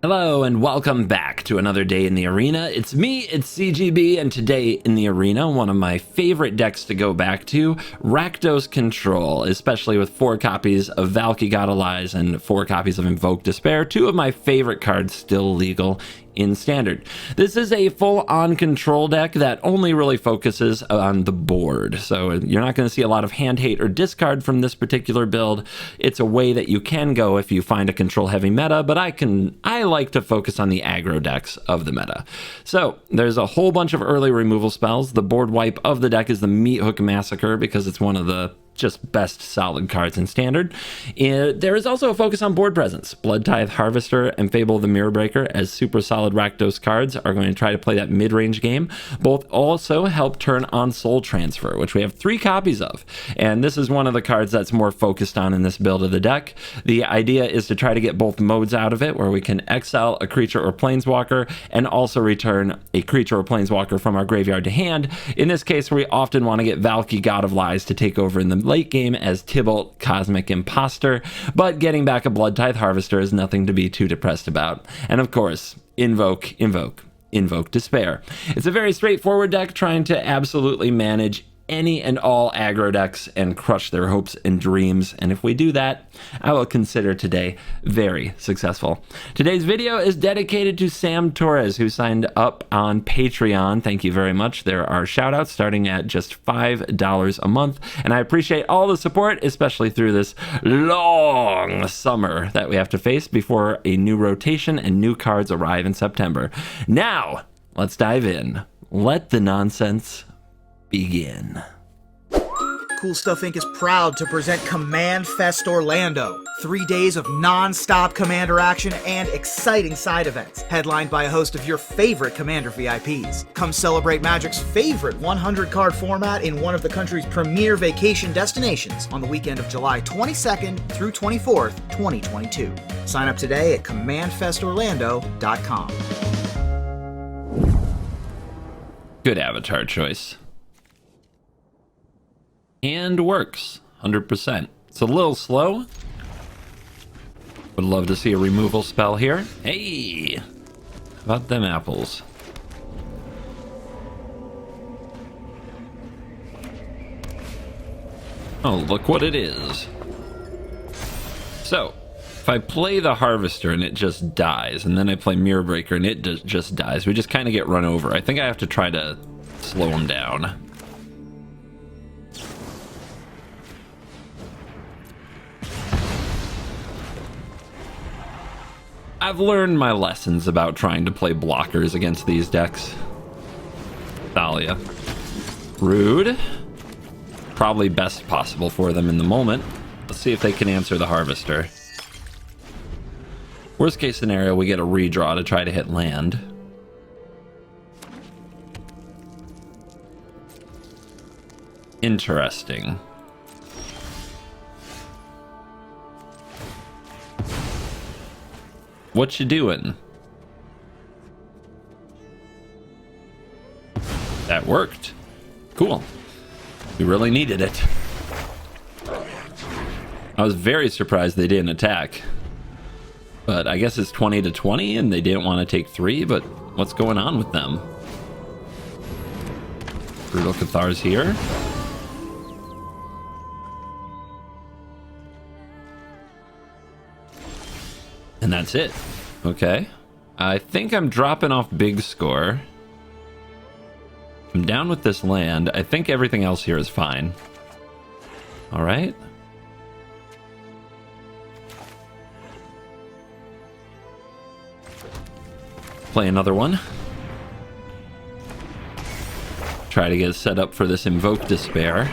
Hello and welcome back to another day in the arena. It's me, it's CGB, and today in the arena, one of my favorite decks to go back to, Rakdos Control, especially with 4 copies of Valky God of Lies and 4 copies of Invoke Despair, 2 of my favorite cards still legal in Standard. This is a full-on control deck that only really focuses on the board, so you're not going to see a lot of hand hate or discard from this particular build. It's a way that you can go if you find a control-heavy meta, but I like to focus on the aggro decks of the meta. So there's a whole bunch of early removal spells. The board wipe of the deck is the Meat Hook Massacre because it's one of the just best solid cards in Standard. There is also a focus on board presence. Blood Tithe Harvester and Fable of the Mirror Breaker as super solid Rakdos cards are going to try to play that mid-range game. Both also help turn on Soul Transfer, which we have 3 copies of. And this is one of the cards that's more focused on in this build of the deck. The idea is to try to get both modes out of it, where we can exile a creature or planeswalker and also return a creature or planeswalker from our graveyard to hand. In this case, we often want to get Valky God of Lies to take over in the late game as Tybalt Cosmic Imposter, but getting back a Blood Tithe Harvester is nothing to be too depressed about. And of course, Invoke Despair. It's a very straightforward deck trying to absolutely manage any and all aggro decks and crush their hopes and dreams, and if we do that, I will consider today very successful. Today's video is dedicated to Sam Torres, who signed up on Patreon. Thank you very much. There are shout outs starting at just $5 a month, and I appreciate all the support, especially through this long summer that we have to face before a new rotation and new cards arrive in September. Now, let's dive in. Let the nonsense begin. Cool Stuff Inc. is proud to present Command Fest Orlando. 3 days of non-stop Commander action and exciting side events, headlined by a host of your favorite Commander VIPs. Come celebrate Magic's favorite 100-card format in one of the country's premier vacation destinations on the weekend of July 22nd through 24th, 2022. Sign up today at commandfestorlando.com. Good avatar choice. And works 100%. It's a little slow. Would love to see a removal spell here. Hey, how about them apples? Oh, look what it is. So if I play the Harvester and it just dies, and then I play Mirror Breaker and it just dies, we just kind of get run over. I think I have to try to slow them down. I've learned my lessons about trying to play blockers against these decks. Thalia. Rude. Probably best possible for them in the moment. Let's see if they can answer the Harvester. Worst case scenario, we get a redraw to try to hit land. Interesting. What you doing? That worked. Cool. We really needed it. I was very surprised they didn't attack. But I guess it's 20-20 and they didn't want to take 3, but what's going on with them? Brutal Cathar's here. And that's it. Okay. I think I'm dropping off big score. I'm down with this land. I think everything else here is fine. All right. Play another one. Try to get set up for this Invoke Despair.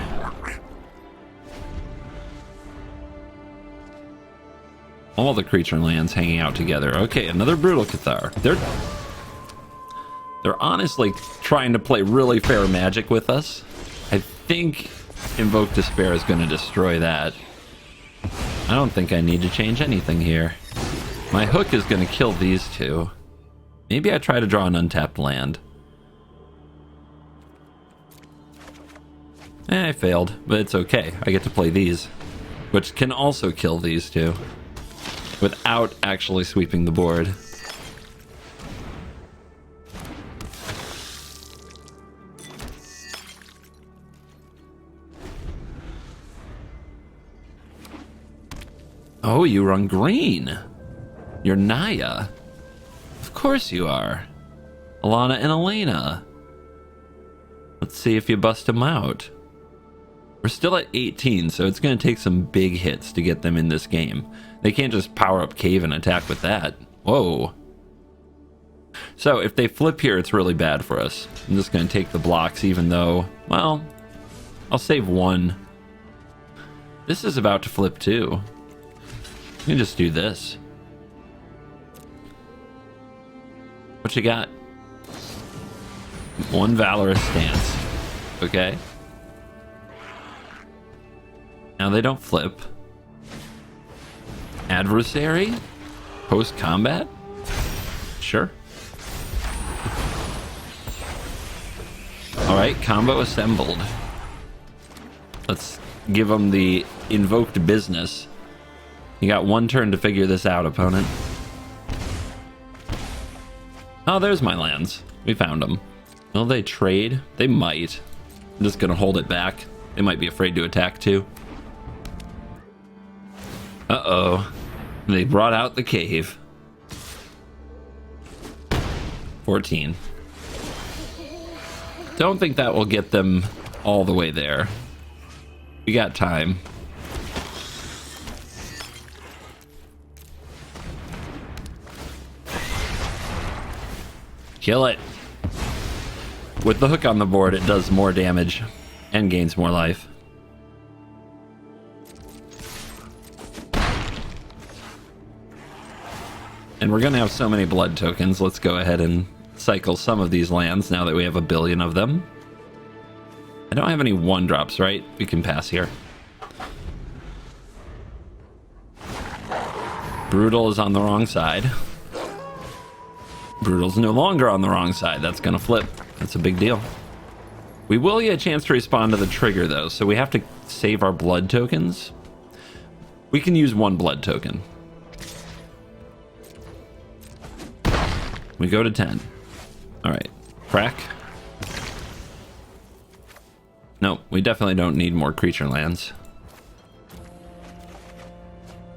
All the creature lands hanging out together. Okay, another Brutal Cathar. They're honestly trying to play really fair Magic with us. I think Invoke Despair is going to destroy that. I don't think I need to change anything here. My hook is going to kill these 2. Maybe I try to draw an untapped land. I failed, but it's okay. I get to play these, which can also kill these 2. Without actually sweeping the board. Oh, you run green. You're Naya. Of course you are. Alana and Elena. Let's see if you bust them out. We're still at 18, so it's going to take some big hits to get them in this game. They can't just power up Cave and attack with that. Whoa. So if they flip here, it's really bad for us. I'm just going to take the blocks, even though, well, I'll save one. This is about to flip too. You can just do this. What you got? One valorous stance. Okay. Now they don't flip. Adversary? Post-combat? Sure. Alright, combo assembled. Let's give them the invoked business. You got one turn to figure this out, opponent. Oh, there's my lands. We found them. Will they trade? They might. I'm just gonna hold it back. They might be afraid to attack too. Uh-oh. They brought out the cave. 14. Don't think that will get them all the way there. We got time. Kill it. With the hook on the board, it does more damage and gains more life. And we're going to have so many blood tokens. Let's go ahead and cycle some of these lands now that we have a billion of them. I don't have any 1-drops, right? We can pass here. Brutal is on the wrong side. Brutal's no longer on the wrong side. That's going to flip. That's a big deal. We will get a chance to respond to the trigger, though, so we have to save our blood tokens. We can use 1 blood token. We go to 10. All right. Crack. Nope, we definitely don't need more creature lands.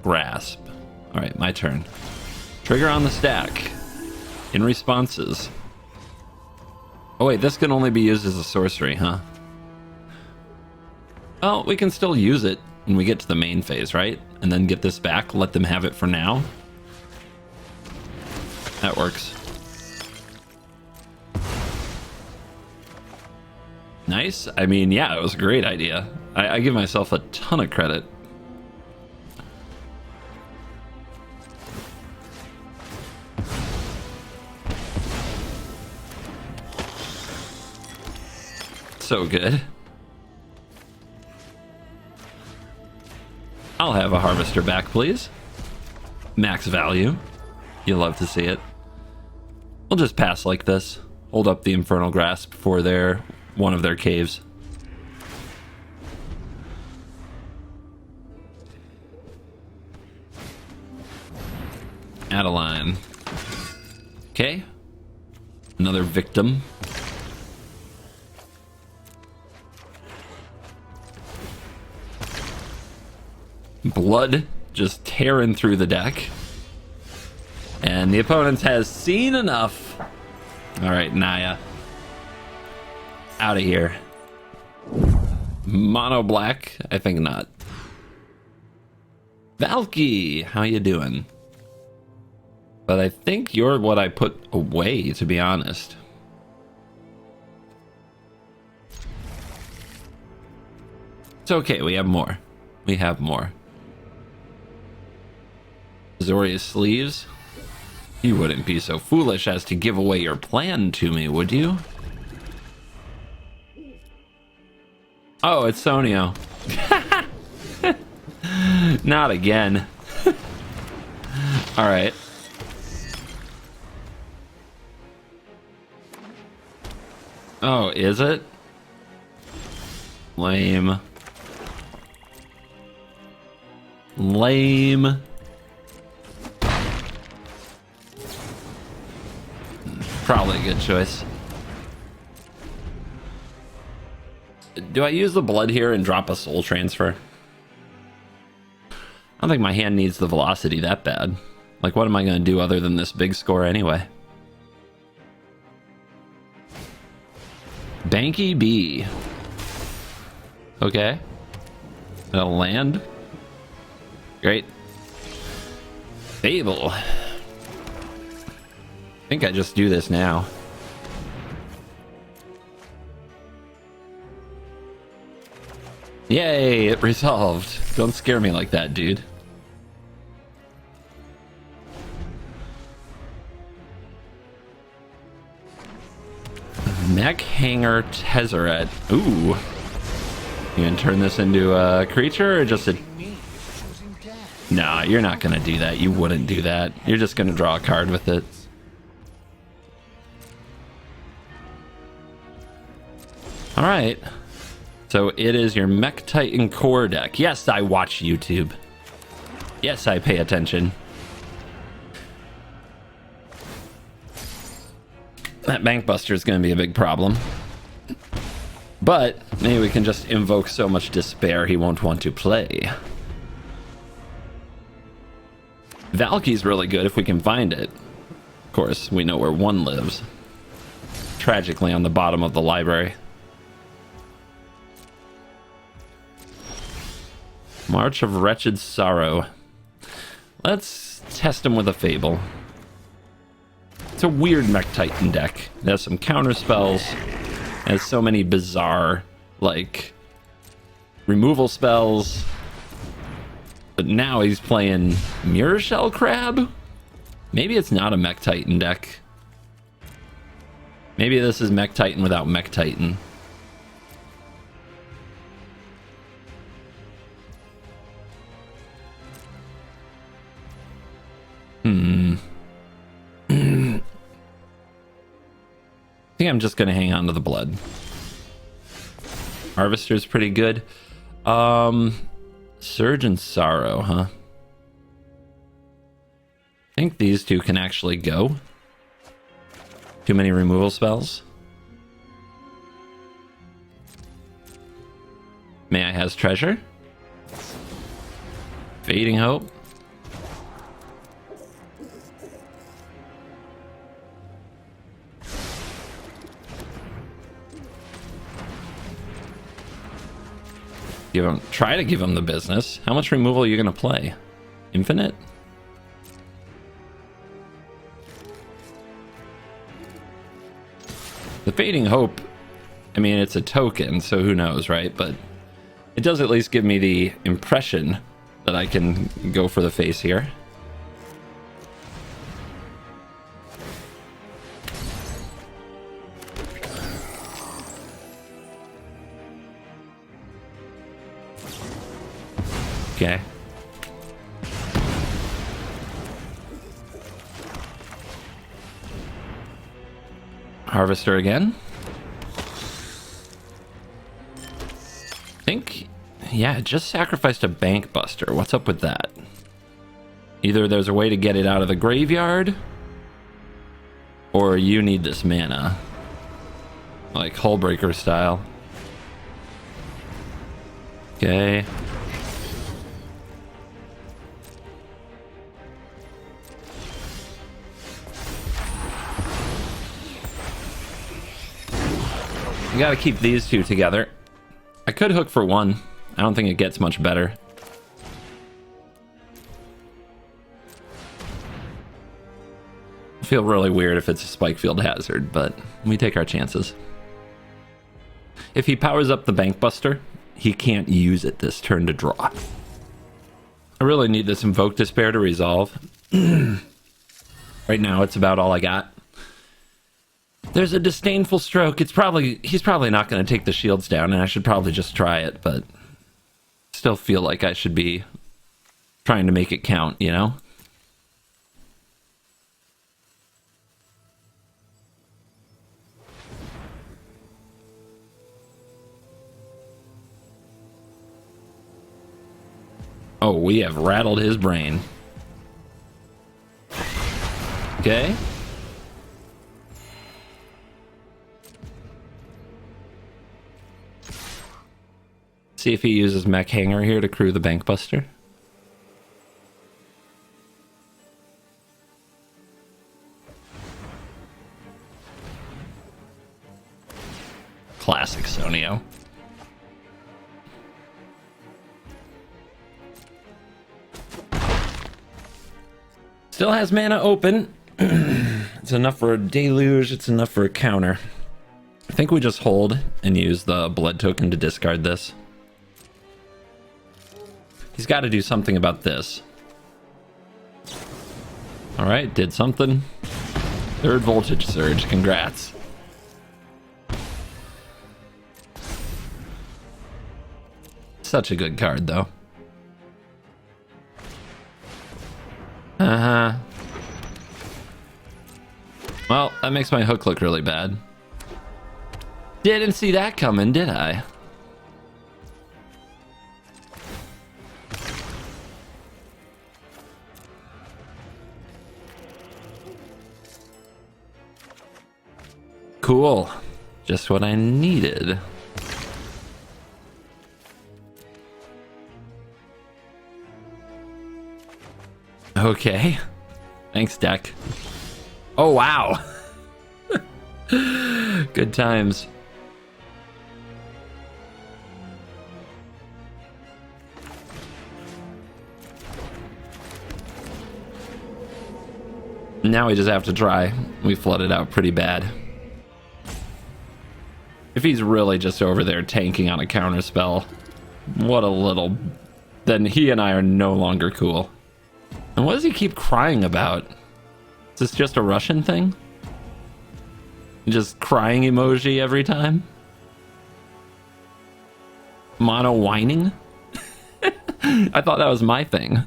Grasp. All right, my turn. Trigger on the stack. In responses. Oh wait, this can only be used as a sorcery, huh? Well, we can still use it when we get to the main phase, right? And then get this back, let them have it for now. That works. Nice. I mean, yeah, it was a great idea. I give myself a ton of credit. So good. I'll have a harvester back, please. Max value. You'll love to see it. We'll just pass like this. Hold up the Infernal Grasp for one of their caves. Adeline. Okay. Another victim. Blood just tearing through the deck. And the opponent has seen enough. All right, Naya. Out of here. Mono black? I think not. Valky, how you doing? But I think you're what I put away, to be honest. It's okay, we have more. We have more. Azorius Sleeves? You wouldn't be so foolish as to give away your plan to me, would you? Oh, it's Sonio. Not again. All right. Oh, is it? Lame. Lame. Probably a good choice. Do I use the blood here and drop a soul transfer? don't think my hand needs the velocity that bad. Like, what am I going to do other than this big score anyway? Banky B. Okay. That'll land. Great. Fable. I think I just do this now. Yay, it resolved. Don't scare me like that, dude. Mech Hanger Tezzeret. Ooh. You gonna turn this into a creature or just a... Nah, you're not gonna do that. You wouldn't do that. You're just gonna draw a card with it. Alright. So it is your Mech Titan core deck. Yes, I watch YouTube. Yes, I pay attention. That Bank Buster is going to be a big problem. But maybe we can just invoke so much despair he won't want to play. Valky's really good if we can find it. Of course, we know where one lives. Tragically on the bottom of the library. March of Wretched Sorrow. Let's test him with a Fable. It's a weird Mech Titan deck. It has some counter spells. It has so many bizarre, like, removal spells. But now he's playing Mirror Shell Crab? Maybe it's not a Mech Titan deck. Maybe this is Mech Titan without Mech Titan. I think I'm just gonna hang on to the blood. Harvester's pretty good. Surge and Sorrow, huh? I think these two can actually go. Too many removal spells. May I has treasure? Fading Hope. Try to give him the business. How much removal are you going to play? Infinite? The Fading Hope, I mean, it's a token, so who knows, right? But it does at least give me the impression that I can go for the face here. Okay. Harvester again. I think, yeah, it just sacrificed a Bank Buster. What's up with that? Either there's a way to get it out of the graveyard, or you need this mana. Like Hullbreaker style. Okay. You gotta keep these two together. I could hook for one. I don't think it gets much better. I feel really weird if it's a Spikefield Hazard, but we take our chances. If he powers up the Bank Buster, he can't use it this turn to draw. I really need this Invoke Despair to resolve. Right now, it's about all I got. There's a disdainful stroke. He's probably not going to take the shields down, and I should probably just try it, but still feel like I should be trying to make it count, you know? Oh, we have rattled his brain. Okay. See if he uses Mech Hanger here to crew the Bank Buster. Sonio. Still has mana open. It's enough for a deluge. It's enough for a counter. I think we just hold and use the blood token to discard this. He's got to do something about this. All right, did something. Third voltage surge. Congrats. Such a good card, though. Uh-huh. Well, that makes my hook look really bad. Didn't see that coming, did I? Cool. Just what I needed. Okay. Thanks, deck. Oh, wow. Good times. Now we just have to try. We flooded out pretty bad. If he's really just over there tanking on a counter spell, what a little... Then he and I are no longer cool. And what does he keep crying about? Is this just a Russian thing? Just crying emoji every time? Mono whining? I thought that was my thing.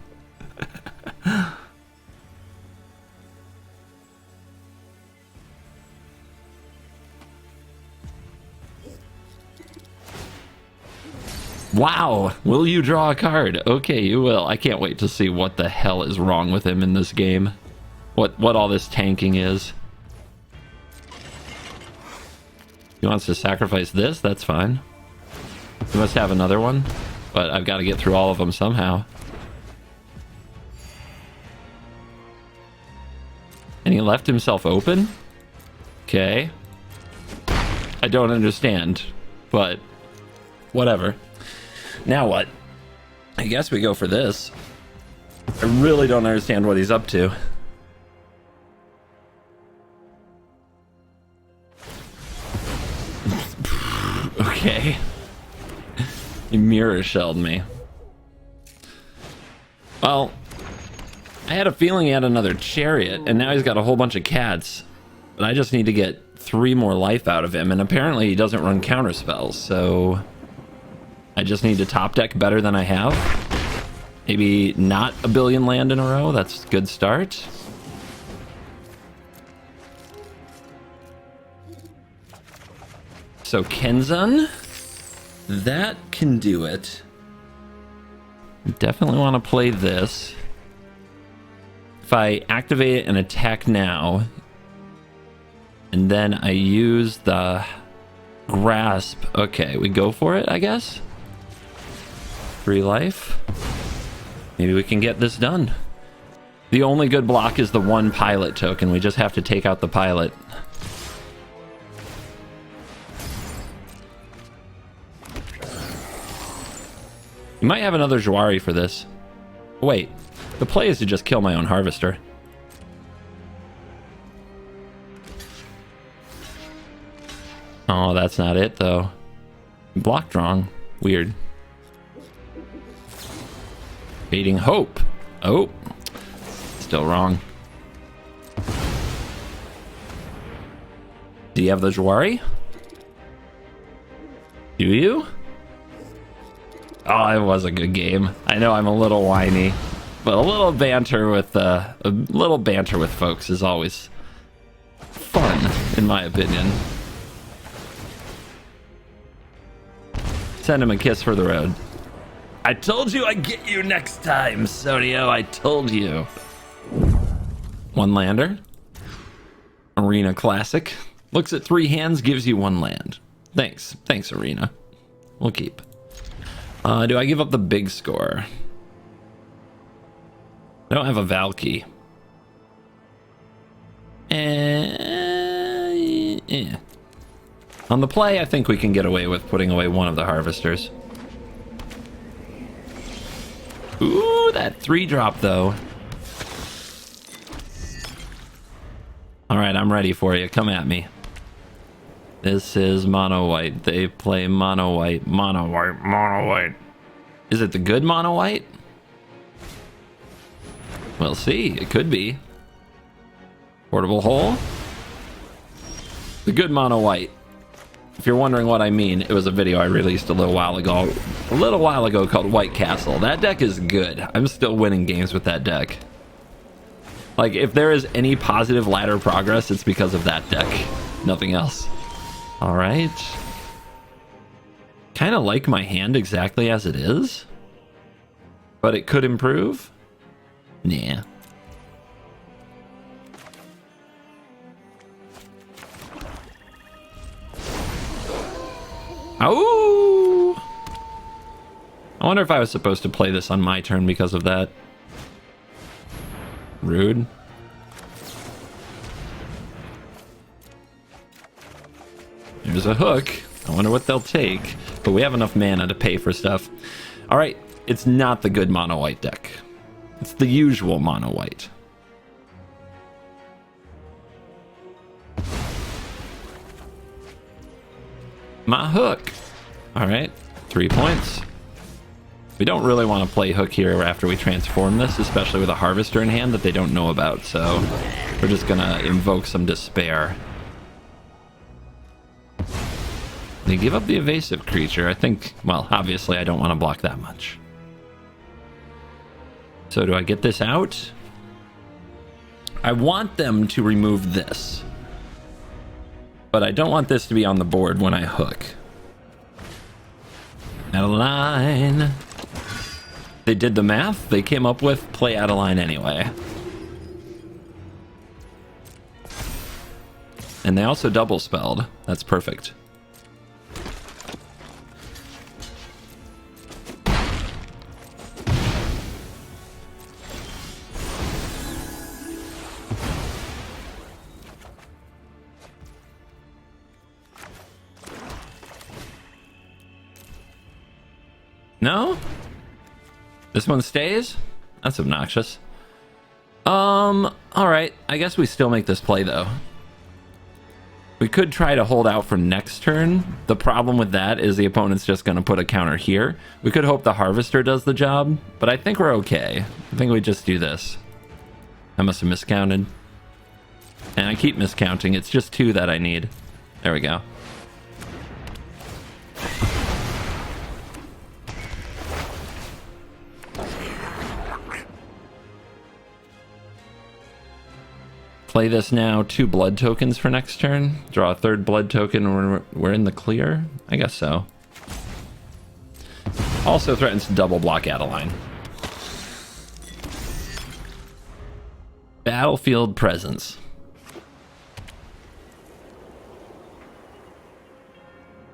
Wow, will you draw a card? Okay, you will. I can't wait to see what the hell is wrong with him in this game. What all this tanking is. He wants to sacrifice this? That's fine. He must have another one, but I've got to get through all of them somehow. And he left himself open? Okay. I don't understand, but whatever. Now what? I guess we go for this. I really don't understand what he's up to. Okay. He mirror shelled me. Well, I had a feeling he had another chariot, and now he's got a whole bunch of cats. But I just need to get 3 more life out of him, and apparently he doesn't run counter spells, so I just need to top deck better than I have. Maybe not a billion land in a row. That's a good start. So Kenzan, that can do it. Definitely want to play this. If I activate it and attack now, and then I use the grasp, okay, we go for it, I guess. 3 life. Maybe we can get this done. The only good block is the 1 pilot token. We just have to take out the pilot. You might have another Jwari for this. Wait, the play is to just kill my own harvester. Oh, that's not it though. Blocked wrong. Weird. Fading hope. Oh, still wrong. Do you have the Jwari? Do you? Oh, it was a good game. I know I'm a little whiny, but a little banter with folks is always fun, in my opinion. Send him a kiss for the road. I told you I'd get you next time, Sonio. I told you. 1 lander. Arena Classic. Looks at 3 hands, gives you 1 land. Thanks. Thanks, Arena. We'll keep. Do I give up the big score? I don't have a Valky. Yeah. On the play, I think we can get away with putting away one of the harvesters. Ooh, that 3-drop though. Alright, I'm ready for you. Come at me. This is mono white. They play mono white, mono white, mono white. Is it the good mono white? We'll see. It could be. Portable hole. The good mono white. If you're wondering what I mean, it was a video I released a little while ago called White Castle. That deck is good. I'm still winning games with that deck. Like, if there is any positive ladder progress, it's because of that deck. Nothing else. Alright. Kind of like my hand exactly as it is. But it could improve. Nah. Oh! I wonder if I was supposed to play this on my turn because of that. Rude. There's a hook. I wonder what they'll take. But we have enough mana to pay for stuff. Alright, it's not the good mono white deck. It's the usual mono white. My hook. Alright, 3 points. We don't really want to play hook here after we transform this, especially with a harvester in hand that they don't know about, so we're just gonna invoke some despair. They give up the evasive creature. I think, well, obviously I don't want to block that much. So do I get this out? I want them to remove this. But I don't want this to be on the board when I hook. Adeline. They did the math. They came up with play Adeline anyway. And they also double spelled. That's perfect. No? This one stays? That's obnoxious. Alright. I guess we still make this play, though. We could try to hold out for next turn. The problem with that is the opponent's just going to put a counter here. We could hope the Harvester does the job, but I think we're okay. I think we just do this. I must have miscounted. And I keep miscounting. It's just 2 that I need. There we go. Play this now, 2 blood tokens for next turn. Draw a 3rd blood token when we're in the clear? I guess so. Also threatens to double block Adeline. Battlefield presence.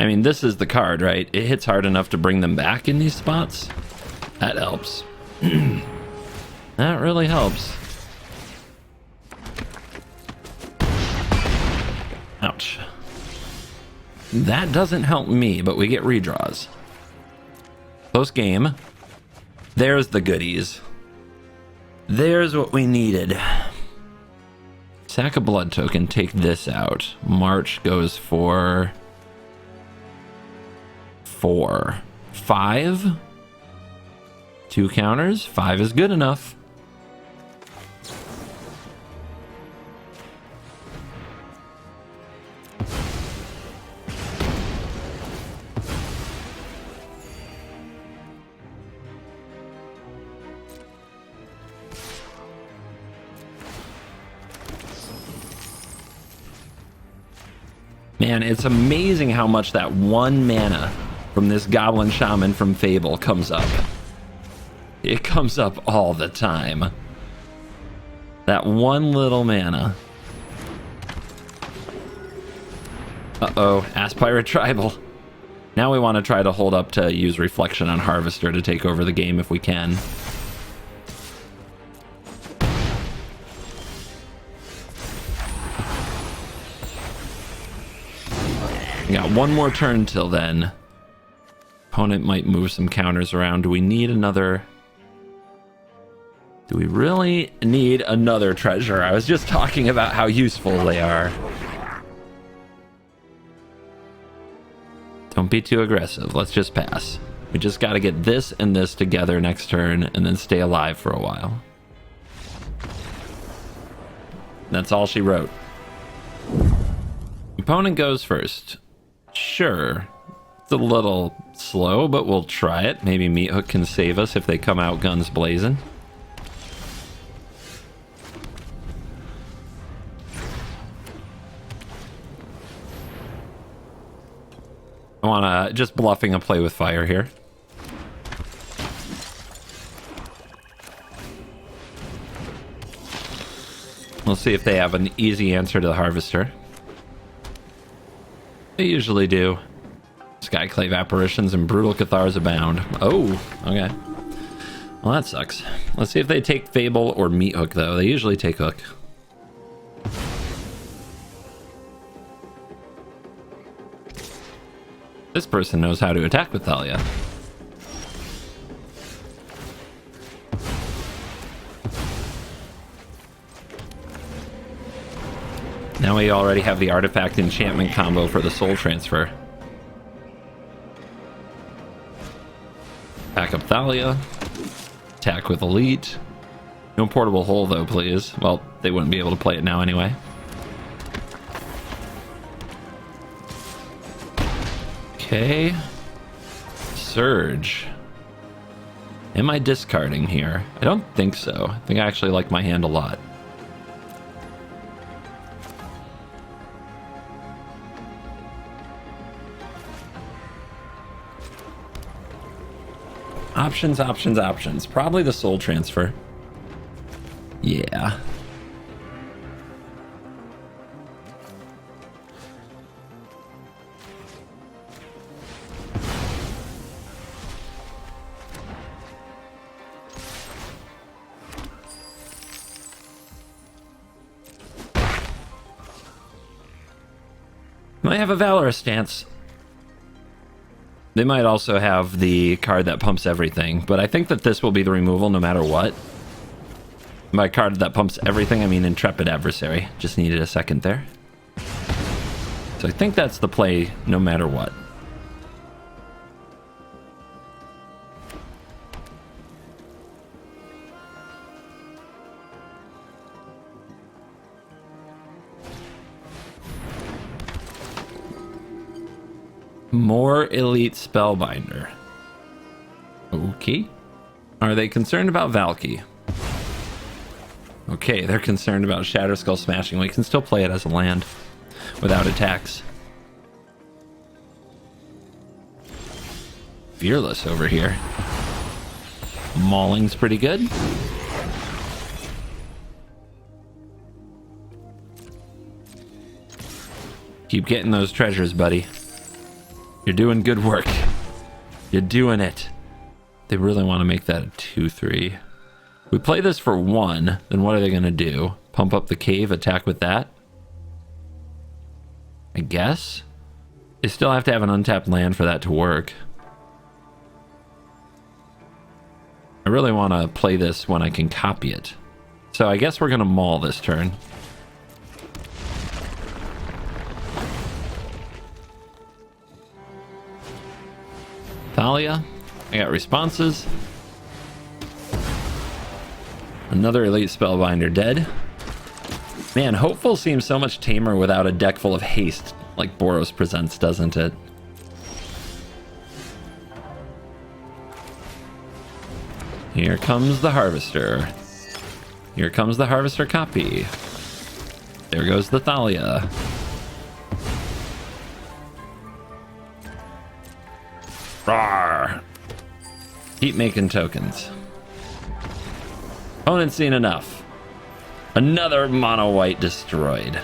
I mean, this is the card, right? It hits hard enough to bring them back in these spots. That helps. That really helps. Ouch. That doesn't help me, but we get redraws. Close game. There's the goodies. There's what we needed. Sack a blood token, take this out. March goes for 4. 5? 2 counters? 5 is good enough. Man, it's amazing how much that 1 mana from this Goblin Shaman from Fable comes up. It comes up all the time. That 1 little mana. Uh-oh, Aspirate Tribal. Now we want to try to hold up to use Reflection on Harvester to take over the game if we can. We got one more turn till then. Opponent might move some counters around. Do we need another... Do we really need another treasure? I was just talking about how useful they are. Don't be too aggressive. Let's just pass. We just got to get this and this together next turn and then stay alive for a while. That's all she wrote. Opponent goes first. Sure. It's a little slow, but we'll try it. Maybe Meat Hook can save us if they come out guns blazing. I want to just bluffing a play with fire here. We'll see if they have an easy answer to the Harvester. They usually do. Skyclave Apparitions and Brutal Cathars abound. Oh, okay. Well, that sucks. Let's see if they take Fable or Meat Hook, though. They usually take Hook. This person knows how to attack with Thalia. Now we already have the artifact enchantment combo for the soul transfer. Back up Thalia. Attack with Elite. No portable hole though, please. Well, they wouldn't be able to play it now anyway. Okay. Surge. Am I discarding here? I don't think so. I think I actually like my hand a lot. Options, options, options. Probably the soul transfer. Yeah. Might have a Valorous stance. They might also have the card that pumps everything, but I think that this will be the removal no matter what. By card that pumps everything, I mean Intrepid Adversary. Just needed a second there. So I think that's the play no matter what. More Elite Spellbinder. Okay. Are they concerned about Valky? Okay, they're concerned about Shatterskull Smashing. We can still play it as a land without attacks. Fearless over here. Mauling's pretty good. Keep getting those treasures, buddy. You're doing good work. You're doing it. They really want to make that a 2-3. We play this for 1, then what are they going to do? Pump up the cave, attack with that? I guess? They still have to have an untapped land for that to work. I really want to play this when I can copy it. So I guess we're going to maul this turn. Thalia, I got responses. Another Elite Spellbinder dead. Man, Hopeful seems so much tamer without a deck full of haste, like Boros presents, doesn't it? Here comes the Harvester. Here comes the Harvester copy. There goes the Thalia. Rawr. Keep making tokens. Opponent's seen enough. Another mono white destroyed.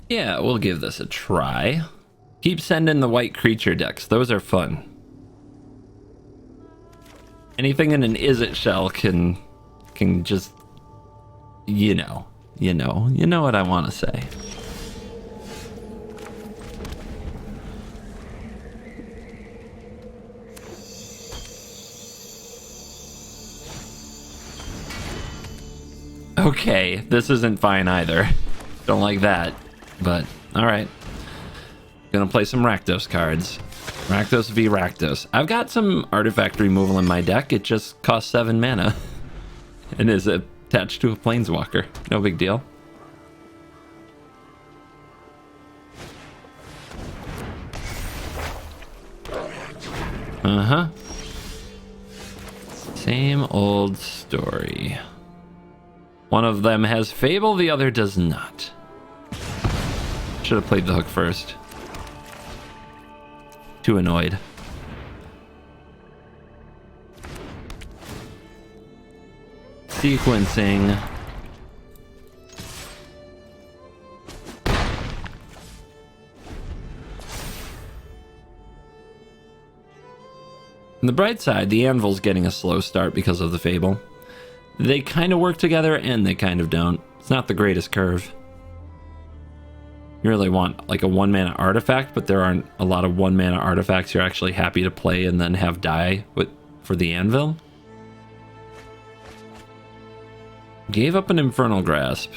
Yeah, we'll give this a try. Keep sending the white creature decks. Those are fun. Anything in an Izzet shell can just, you know what I want to say. Okay, this isn't fine either. Don't like that. But, alright. Gonna play some Rakdos cards. Rakdos v Rakdos. I've got some artifact removal in my deck. It just costs 7 mana. And is attached to a planeswalker. No big deal. Uh-huh. Same old story. One of them has Fable, the other does not. Should have played the hook first. Too annoyed. Sequencing. On the bright side, the Anvil's getting a slow start because of the Fable. They kind of work together and they kind of don't. It's not the greatest curve. You really want like a 1-mana artifact, but there aren't a lot of 1-mana artifacts you're actually happy to play and then have die for the Anvil. Gave up an Infernal Grasp.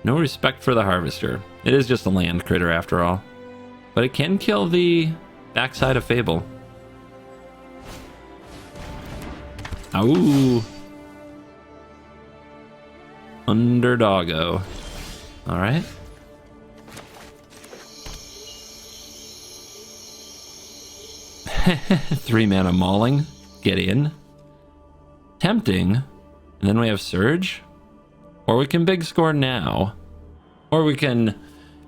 No respect for the Harvester. It is just a land critter after all. But it can kill the backside of Fable. Ooh. Underdoggo. Alright. 3-mana Mauling. Get in. Tempting. And then we have Surge. Or we can big score now. Or we can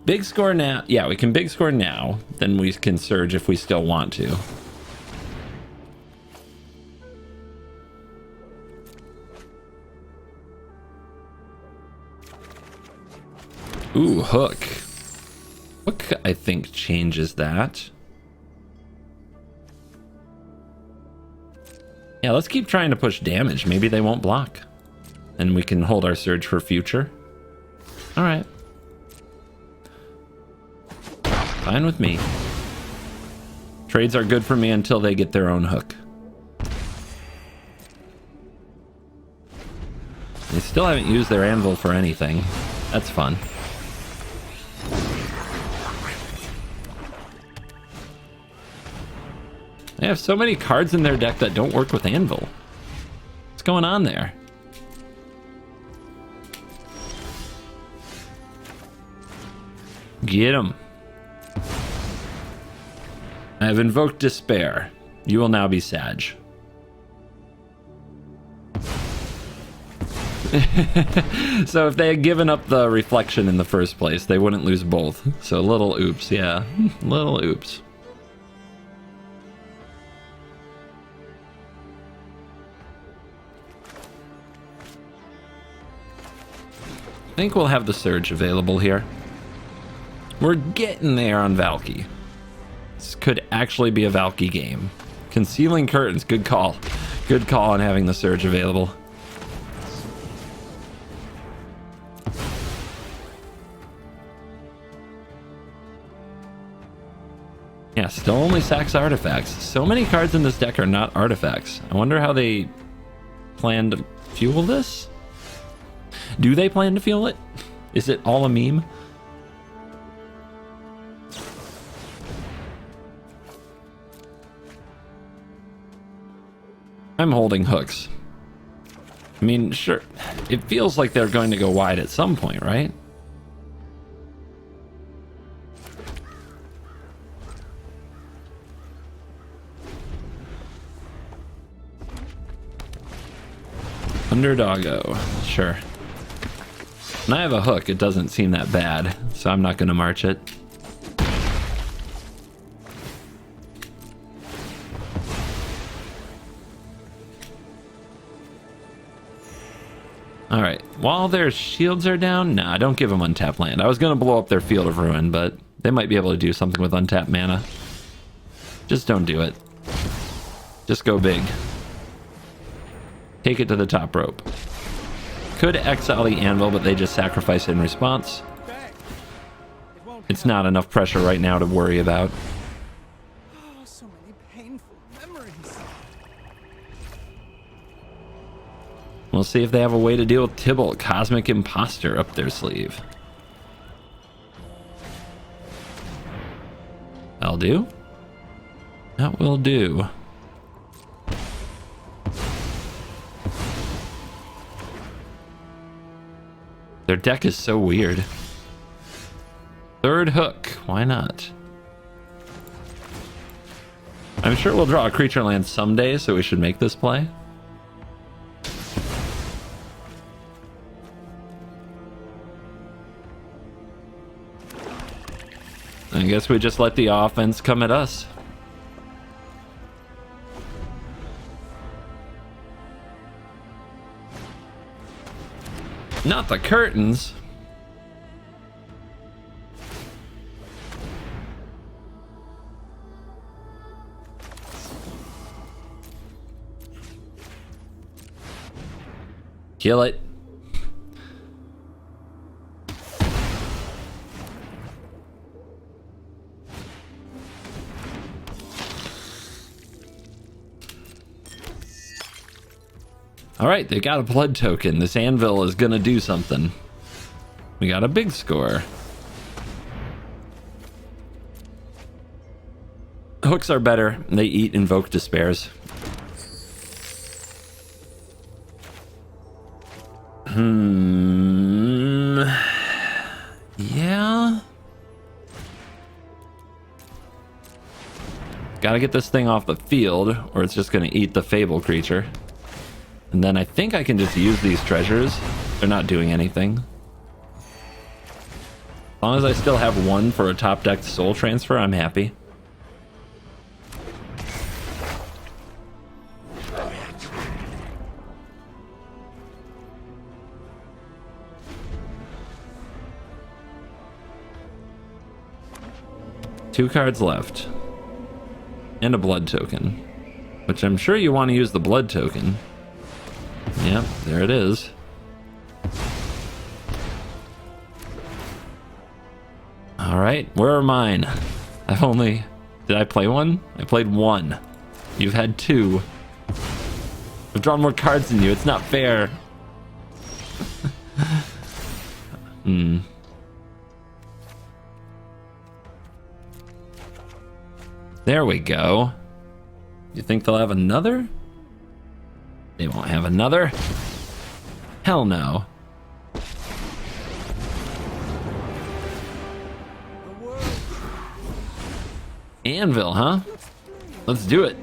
big score now. Yeah, we can big score now. Then we can Surge if we still want to. Ooh, Hook. Hook, I think, changes that. Yeah, let's keep trying to push damage. Maybe they won't block. And we can hold our Surge for future. Alright. Fine with me. Trades are good for me until they get their own Hook. They still haven't used their Anvil for anything. That's fun. They have so many cards in their deck that don't work with Anvil. What's going on there? Get him. I have invoked Despair. You will now be Sag. So if they had given up the reflection in the first place, they wouldn't lose both. So little oops, yeah. Little oops. I think we'll have the Surge available here. We're getting there on Valky. This could actually be a Valky game. Concealing Curtains, good call. Good call on having the Surge available. Yeah, still only sacks artifacts. So many cards in this deck are not artifacts. I wonder how they plan to fuel this? Do they plan to fuel it? Is it all a meme? I'm holding hooks. I mean, sure, it feels like they're going to go wide at some point, right? Underdoggo, sure. When I have a hook, it doesn't seem that bad, so I'm not going to march it. Alright, while their shields are down, nah, don't give them untapped land. I was going to blow up their Field of Ruin, but they might be able to do something with untapped mana. Just don't do it. Just go big. Take it to the top rope. Could exile the Anvil, but they just sacrifice it in response. It's not enough pressure right now to worry about. Oh, so many painful memories. We'll see if they have a way to deal with Tybalt, Cosmic Imposter, up their sleeve. That'll do. That will do. Their deck is so weird. Third hook, why not? I'm sure we'll draw a creature land someday, so we should make this play. I guess we just let the offense come at us. Not the curtains. Kill it. All right, they got a blood token. This anvil is gonna do something. We got a big score. Hooks are better. They eat Invoke Despairs. Yeah. Gotta get this thing off the field, or it's just gonna eat the Fable creature. And then I think I can just use these treasures. They're not doing anything. As long as I still have one for a top deck soul transfer, I'm happy. Two cards left. And a blood token. Which I'm sure you want to use the blood token. Yep, there it is. Alright, where are mine? I've only... Did I play one? I played one. You've had two. I've drawn more cards than you. It's not fair. There we go. You think they'll have another? They won't have another. Hell no. Anvil, huh? Let's do it.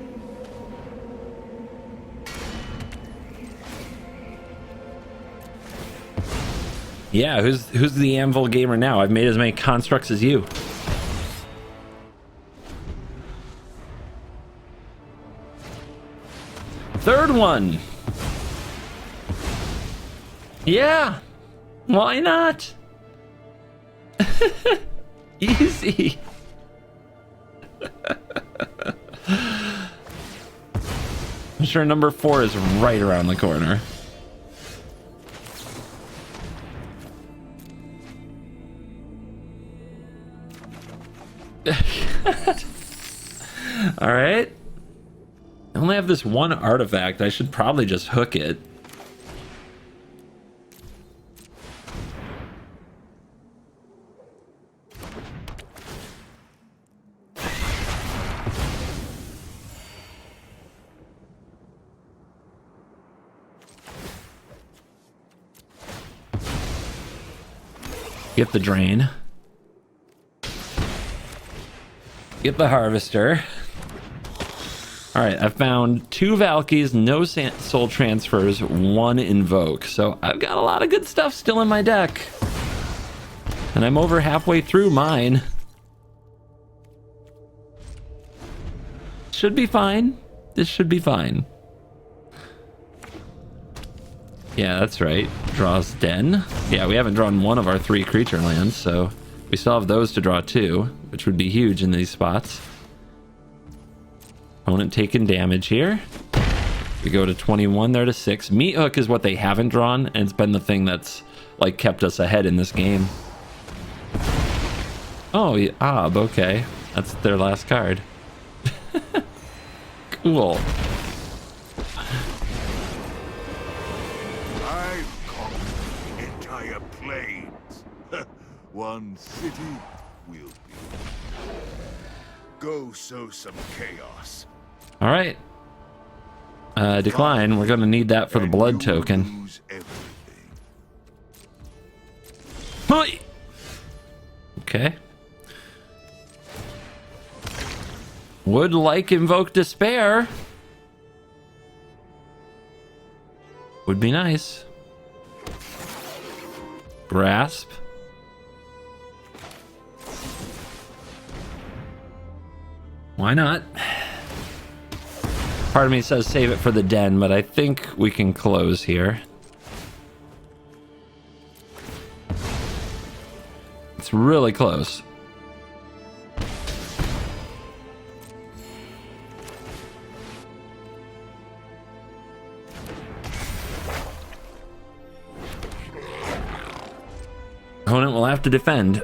Yeah, who's the Anvil gamer now? I've made as many constructs as you. Third one. Yeah. Why not? Easy. I'm sure number 4 is right around the corner. All right. I only have this one artifact. I should probably just hook it. Get the drain. Get the harvester. All right, I found 2 Valkies, no soul transfers, 1 invoke. So I've got a lot of good stuff still in my deck. And I'm over halfway through mine. Should be fine. This should be fine. Yeah, that's right. Draws Den. Yeah, we haven't drawn one of our 3 creature lands, so we still have those to draw 2, which would be huge in these spots. Opponent taking damage here. We go to 21, they're to 6. Meat Hook is what they haven't drawn, and it's been the thing that's like kept us ahead in this game. Oh, yeah, okay. That's their last card. Cool. One city will be. Go sow some chaos. All right. Decline. We're going to need that for the And blood you will token. lose everything. Hi! Okay. Would like invoke despair. Would be nice. Grasp. Why not? Part of me says save it for the den, but I think we can close here. It's really close. Opponent will have to defend.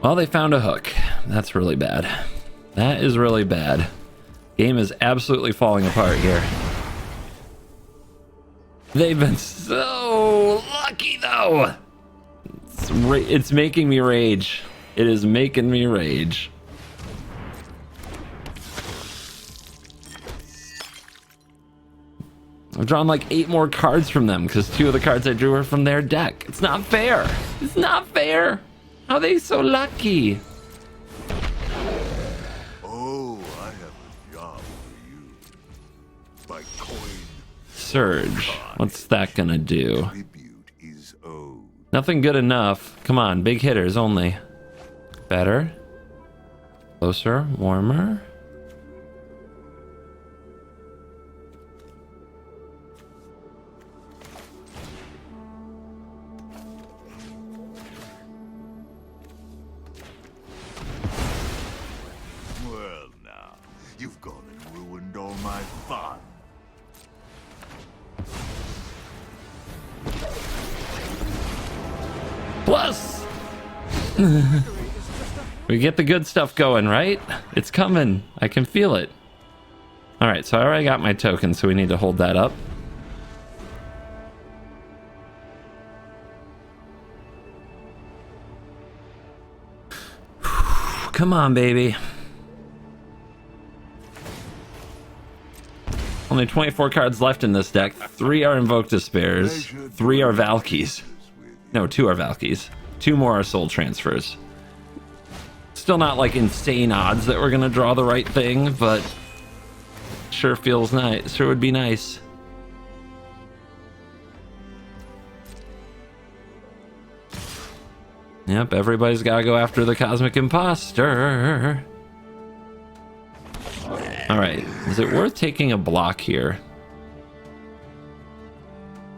Well, they found a hook. That's really bad. That is really bad. Game is absolutely falling apart here. They've been so lucky, though. It's making me rage. It is making me rage. I've drawn like 8 more cards from them because 2 of the cards I drew are from their deck. It's not fair. It's not fair. How are they so lucky? Oh, I have a job for you. By coin, Surge. What's that gonna do? tribute is owed. Nothing good enough. Come on, big hitters only. Better. Closer. Warmer. Well, now, you've gone and ruined all my fun. Plus! We get the good stuff going, right? It's coming. I can feel it. Alright, so I already got my token, so we need to hold that up. Come on, baby. Only 24 cards left in this deck. 3 are Invoke Despairs. 3 are Valkies. No, 2 are Valkies. 2 more are Soul Transfers. Still not like insane odds that we're gonna draw the right thing, but sure feels nice. Sure would be nice. Yep, everybody's gotta go after the Cosmic Imposter. Alright, is it worth taking a block here?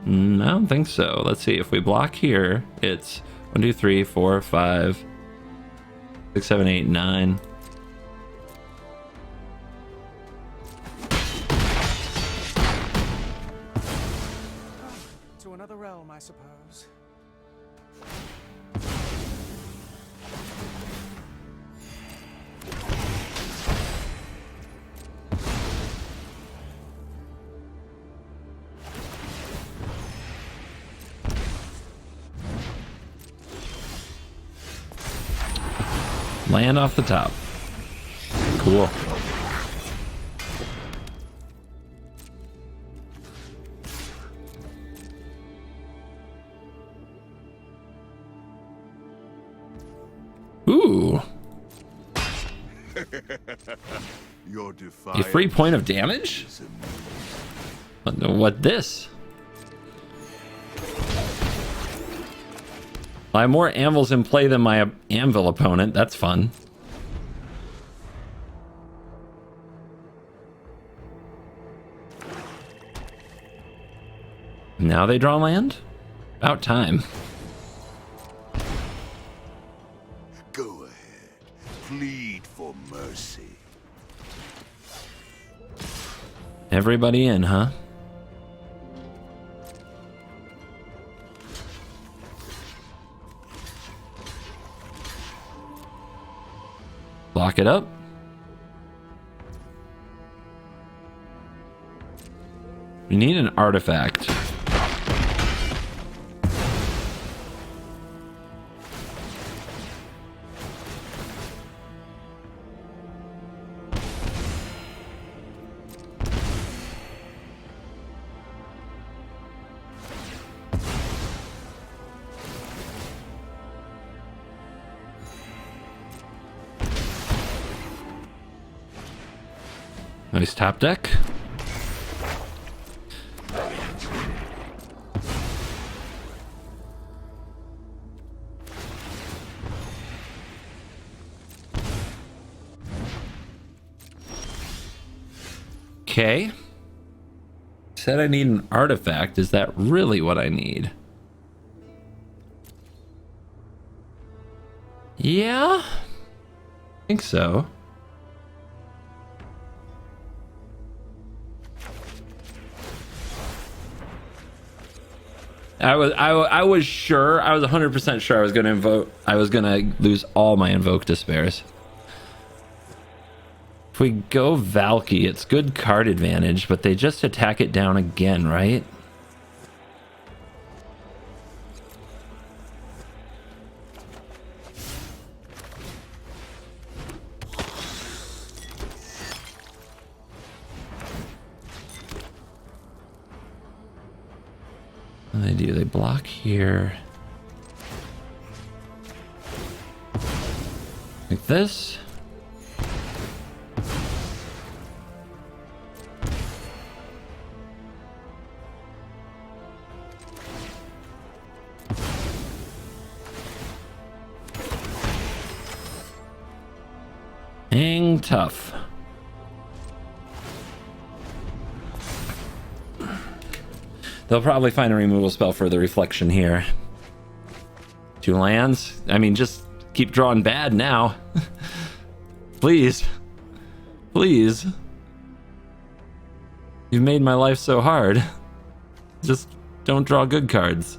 I don't think so. Let's see, if we block here, it's 1, 2, 3, 4, 5, 6, 7, 8, 9. To another realm, I suppose. Land off the top. Cool. Ooh. Your A defiance free point of damage? is What this? I have more anvils in play than my anvil opponent. That's fun. Now they draw land? About time. Go ahead. Plead for mercy. Everybody in, huh? Lock it up. We need an artifact. Nice top deck. Okay. Said I need an artifact. Is that really what I need? Yeah, I think so. I was sure. I was 100% sure I was going to invoke. I was going to lose all my invoke despairs. If we go Valky, it's good card advantage, but they just attack it down again, right? What do they do? They block here. Like this. Hang tough. They'll probably find a removal spell for the reflection here. 2 lands. I mean, just keep drawing bad now. Please. Please. You've made my life so hard. Just don't draw good cards.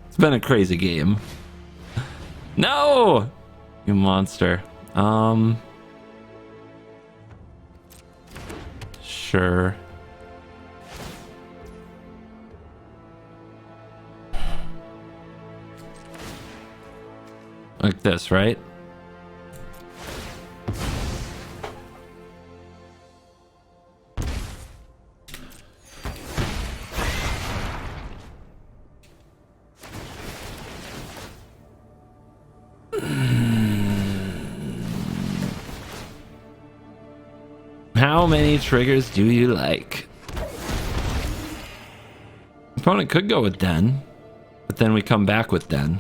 It's been a crazy game. No! You monster. Sure. Like this, right? How many triggers do you like? Opponent could go with Den, but then we come back with Den.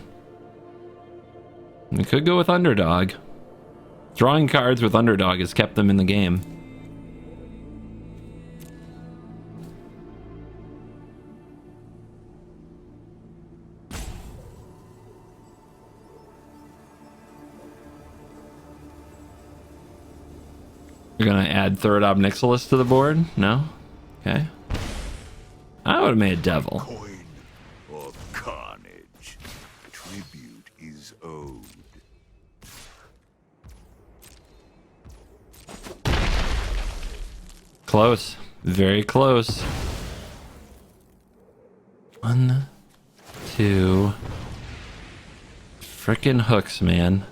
We could go with Underdog. Drawing cards with Underdog has kept them in the game. You're gonna add third Ob Nixilis to the board? No? Okay. I would have made a Devil. Coin of carnage. Tribute is owed. Close. Very close. 1, 2. Frickin' hooks, man.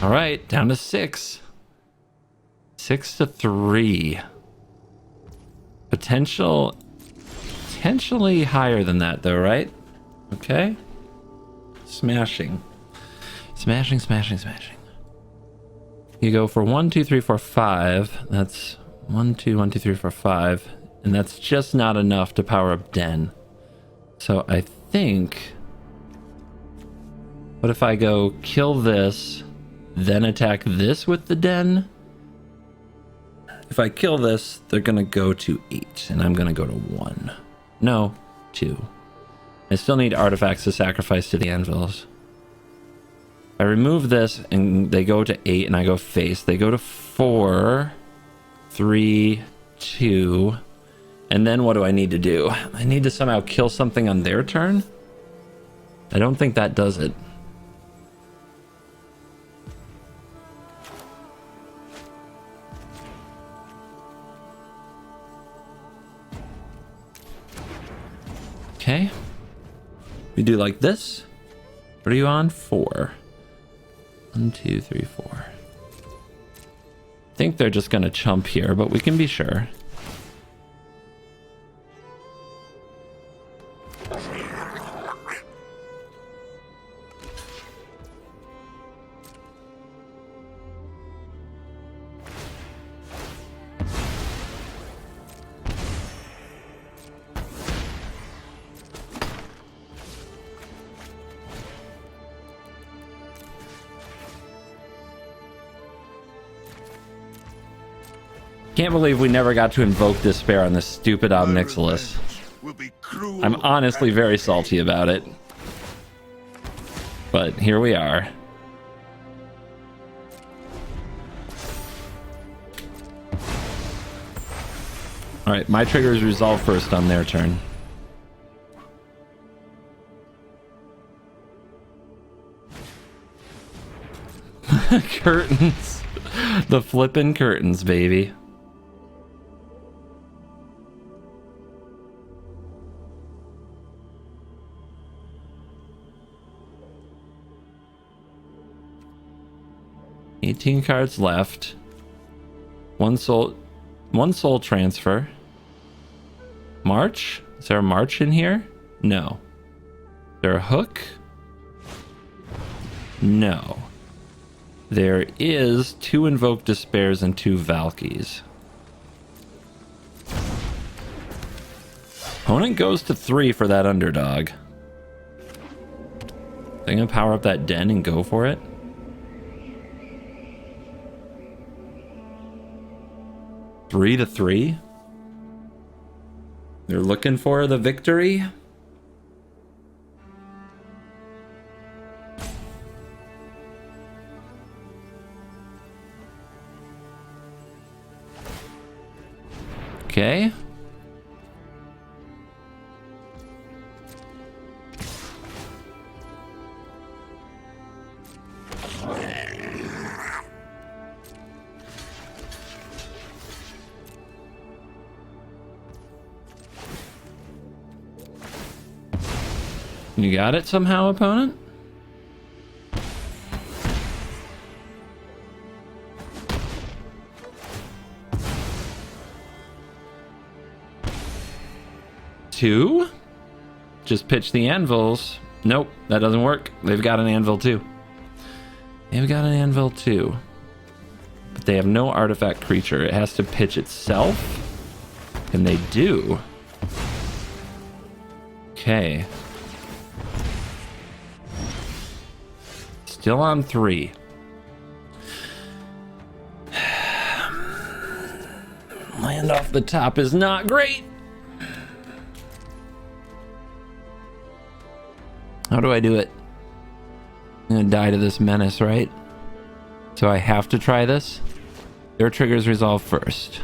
All right, down to 6. 6 to 3. Potentially higher than that, though, right? Okay. Smashing. Smashing, smashing, smashing. You go for 1, 2, 3, 4, 5. That's 1, 2, 1, 2, 3, 4, 5. And that's just not enough to power up Den. So I think... What if I go kill this, then attack this with the Den? If I kill this, they're going to go to 8, and I'm going to go to 1. No, 2. I still need artifacts to sacrifice to the anvils. I remove this, and they go to 8, and I go face. They go to 4, 3, 2, and then what do I need to do? I need to somehow kill something on their turn? I don't think that does it. Okay. We do like this. What are you on? 4. 1, 2, 3, 4. I think they're just gonna chump here, but we can be sure. Can't believe we never got to invoke despair on this stupid Omnixilus. Will be cruel. I'm honestly very salty about it. But here we are. Alright, my trigger is resolved first on their turn. Curtains. The flippin' curtains, baby. $18 cards left. One soul transfer. March? Is there a March in here? No. Is there a hook? No. There is 2 Invoke Despairs and 2 Valkies. Opponent goes to 3 for that underdog. They gonna power up that den and go for it? Three to 3? They're looking for the victory? Okay. You got it somehow, opponent? Two? Just pitch the anvils. Nope, that doesn't work. They've got an anvil too. They've got an anvil too. But they have no artifact creature. It has to pitch itself. And they do. Okay. Still on 3. Land off the top is not great. How do I do it? I'm gonna die to this menace, right? So I have to try this. Their triggers resolve first.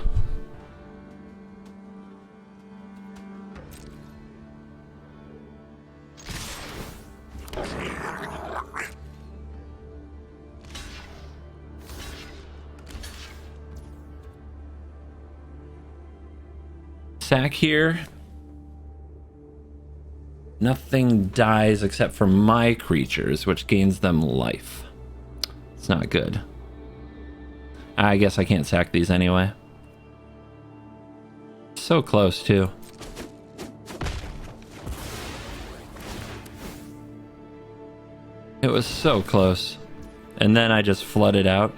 Sack here. Nothing dies except for my creatures, which gains them life. It's not good. I guess I can't sack these anyway. So close, too. It was so close. And then I just flooded out.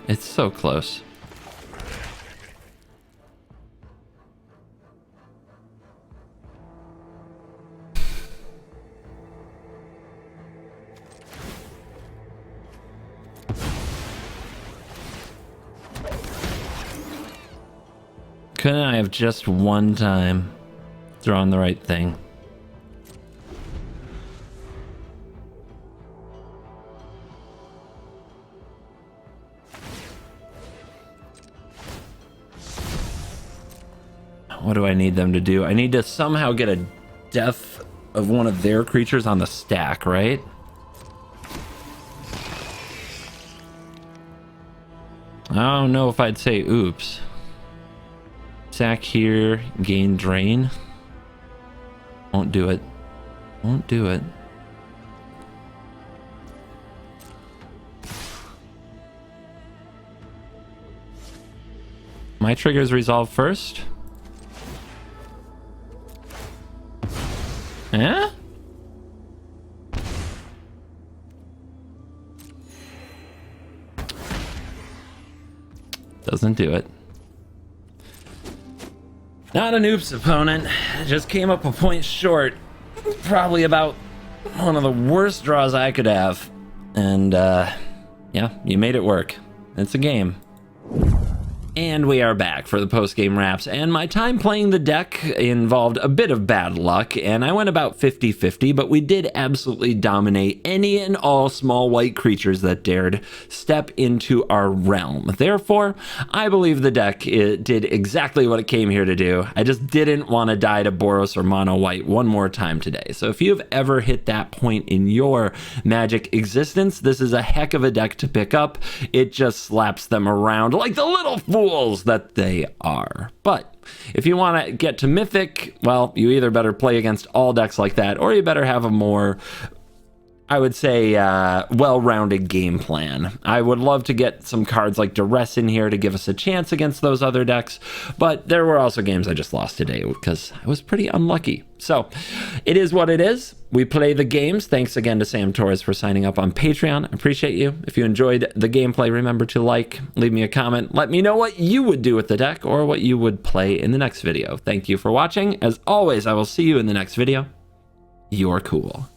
It's so close. Couldn't I have just one time drawn the right thing? What do I need them to do? I need to somehow get a death of one of their creatures on the stack, right? I don't know if I'd say oops. Sack here, gain drain. Won't do it. Won't do it. My triggers resolve first. Eh? Doesn't do it. Not an oops, opponent. Just came up a point short. Probably about one of the worst draws I could have. And, yeah, you made it work. It's a game. And we are back for the post-game wraps, and my time playing the deck involved a bit of bad luck, and I went about 50-50, but we did absolutely dominate any and all small white creatures that dared step into our realm. Therefore, I believe the deck did exactly what it came here to do. I just didn't want to die to Boros or mono white one more time today. So if you've ever hit that point in your Magic existence, this is a heck of a deck to pick up. It just slaps them around like the little fools that they are. But if you want to get to Mythic, well, you either better play against all decks like that, or you better have a more, I would say, well-rounded game plan. I would love to get some cards like Duress in here to give us a chance against those other decks, but there were also games I just lost today because I was pretty unlucky. So it is what it is. We play the games. Thanks again to Sam Torres for signing up on Patreon. I appreciate you. If you enjoyed the gameplay, remember to like, leave me a comment, let me know what you would do with the deck or what you would play in the next video. Thank you for watching. As always, I will see you in the next video. You're cool.